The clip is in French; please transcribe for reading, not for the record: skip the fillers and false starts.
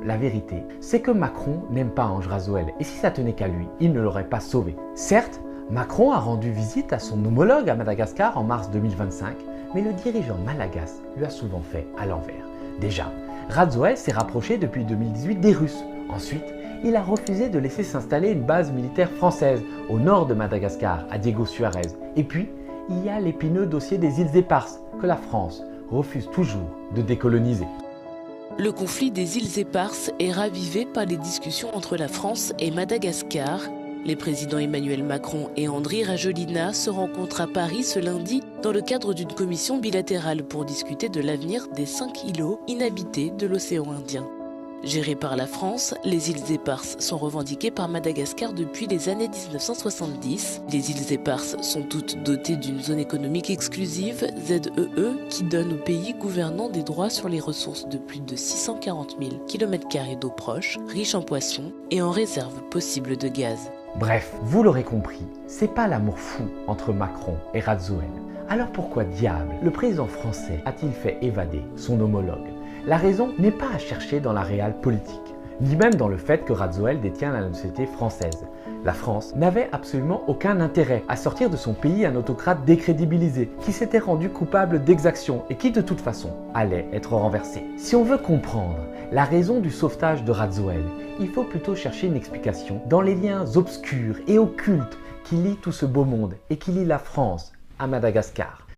la vérité, c'est que Macron n'aime pas Ange Razoel et si ça tenait qu'à lui, il ne l'aurait pas sauvé. Certes, Macron a rendu visite à son homologue à Madagascar en mars 2025, mais le dirigeant malagasy lui a souvent fait à l'envers. Déjà, Razoel s'est rapproché depuis 2018 des Russes. Ensuite, il a refusé de laisser s'installer une base militaire française au nord de Madagascar, à Diego Suarez. Et puis, il y a l'épineux dossier des îles Éparses que la France refuse toujours de décoloniser. Le conflit des îles Éparses est ravivé par les discussions entre la France et Madagascar. Les présidents Emmanuel Macron et Andry Rajoelina se rencontrent à Paris ce lundi dans le cadre d'une commission bilatérale pour discuter de l'avenir des 5 îlots inhabités de l'océan Indien. Gérées par la France, les îles Éparses sont revendiquées par Madagascar depuis les années 1970. Les îles Éparses sont toutes dotées d'une zone économique exclusive, ZEE, qui donne au pays gouvernant des droits sur les ressources de plus de 640 000 km² d'eau proche, riche en poissons et en réserves possibles de gaz. Bref, vous l'aurez compris, c'est pas l'amour fou entre Macron et Razoel. Alors pourquoi diable le président français a-t-il fait évader son homologue? La raison n'est pas à chercher dans la réelle politique, ni même dans le fait que Razoel détient la nationalité française. La France n'avait absolument aucun intérêt à sortir de son pays un autocrate décrédibilisé qui s'était rendu coupable d'exactions et qui de toute façon allait être renversé. Si on veut comprendre la raison du sauvetage de Razoel, il faut plutôt chercher une explication dans les liens obscurs et occultes qui lient tout ce beau monde et qui lient la France à Madagascar.